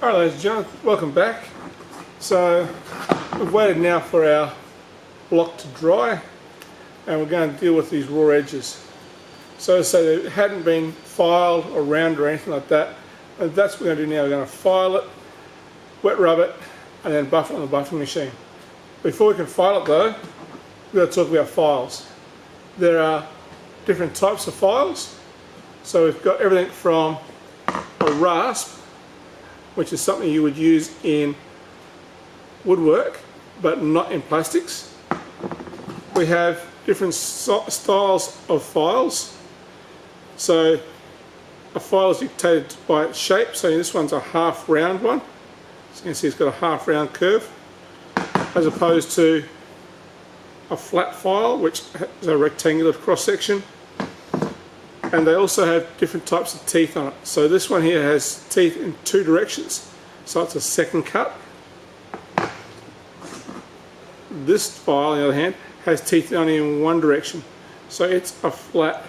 Alright ladies and gentlemen, welcome back. So we've waited now for our block to dry and we're going to deal with these raw edges. So they hadn't been filed or rounded or anything like that, and that's what we're going to do now. We're going to file it, wet rub it, and then buff it on the buffing machine. Before we can file it though, we've got to talk about files. There are different types of files. So we've got everything from a rasp, which is something you would use in woodwork but not in plastics. We have different styles of files. So a file is dictated by its shape. So this one's a half round one. So you can see it's got a half round curve, as opposed to a flat file which has a rectangular cross section. And they also have different types of teeth on it. So this one here has teeth in two directions, so it's a second cut. This file, on the other hand, has teeth only in one direction, so it's a flat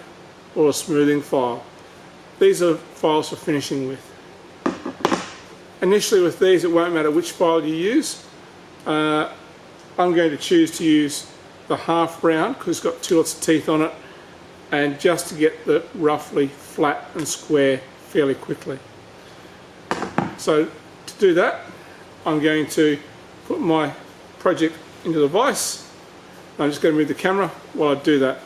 or a smoothing file. These are files for finishing with. Initially with these, it won't matter which file you use. I'm going to choose to use the half round because it's got two lots of teeth on it, and just to get the roughly flat and square fairly quickly. So to do that, I'm going to put my project into the vise. I'm just going to move the camera while I do that.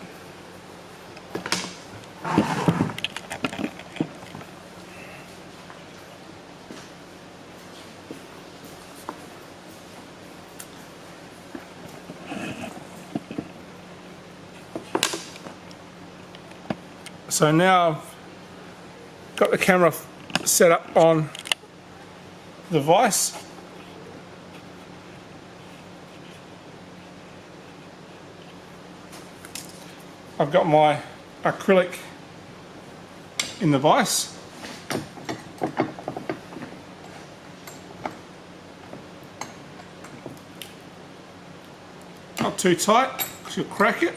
So now I've got the camera set up on the vise. I've got my acrylic in the vise. Not too tight because you'll crack it.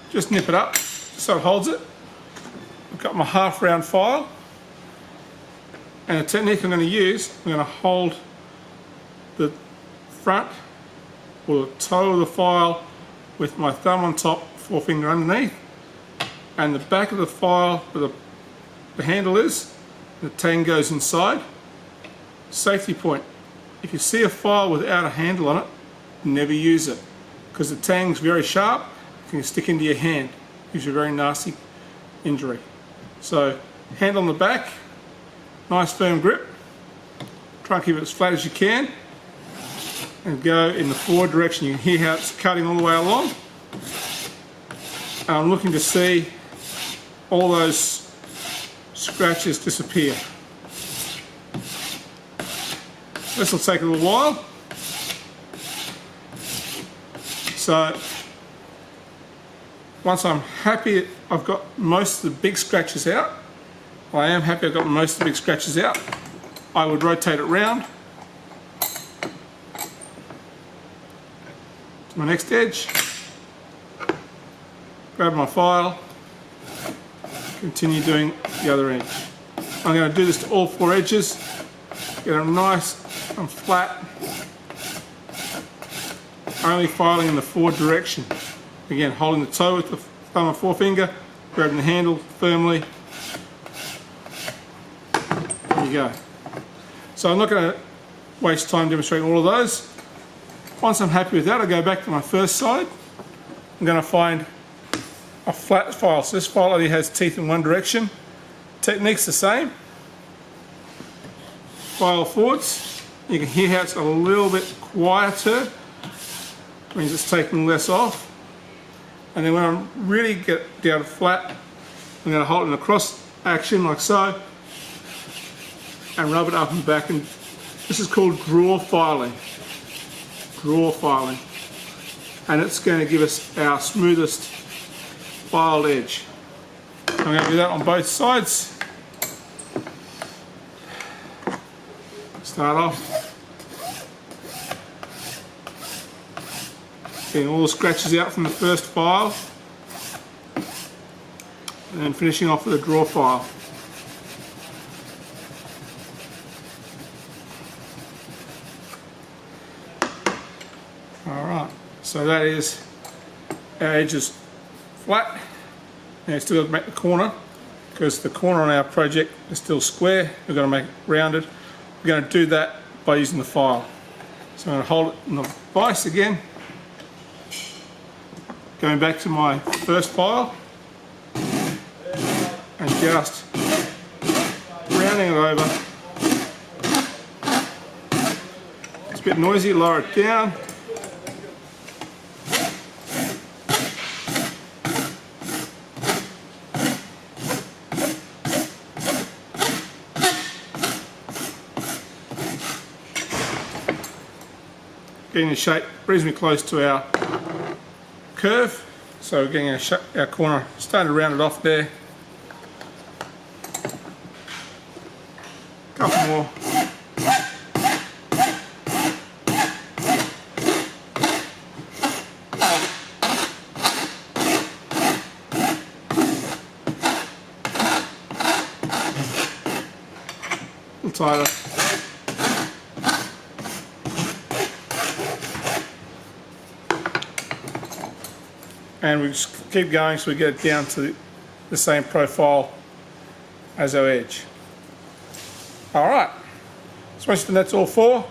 Just nip it up so it holds it. I've got my half round file, and the technique I'm going to use, I'm going to hold the front or the toe of the file with my thumb on top, forefinger underneath, and the back of the file where the handle is, the tang goes inside. Safety point: if you see a file without a handle on it, never use it, because the tang's very sharp, it can stick into your hand, gives you a very nasty injury. So hand on the back, nice firm grip, try and keep it as flat as you can, and go in the forward direction. You can hear how it's cutting all the way along. And I'm looking to see all those scratches disappear. This will take a little while. So once I'm happy I've got most of the big scratches out, I am happy I've got most of the big scratches out, I would rotate it round to my next edge, grab my file, continue doing the other edge. I'm going to do this to all four edges, get them nice and flat, only filing in the forward direction. Again, holding the toe with the thumb and forefinger, grabbing the handle firmly. There you go. So I'm not going to waste time demonstrating all of those. Once I'm happy with that, I go back to my first side. I'm going to find a flat file. So this file only has teeth in one direction. Technique's the same. File forwards. You can hear how it's a little bit quieter, means it's taking less off. And then when I really get down flat, I'm going to hold it in a cross action like so and rub it up and back. And this is called draw filing. Draw filing. And it's going to give us our smoothest filed edge. I'm going to do that on both sides. Start off getting all the scratches out from the first file, and then finishing off with a draw file. So that is our edges flat. Now still got to make the corner, because the corner on our project is still square. We've got to make it rounded. We're going to do that by using the file. So I'm going to hold it in the vise again. Going back to my first file and just rounding it over. It's a bit noisy, lower it down. Getting the shape reasonably close to our curve, so we're getting our corner, starting to round it off there. Couple more. A little tighter. And we just keep going so we get it down to the same profile as our edge. Alright, so that's all for.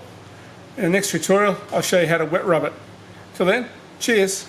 In the next tutorial I'll show you how to wet rub it. Till then, cheers!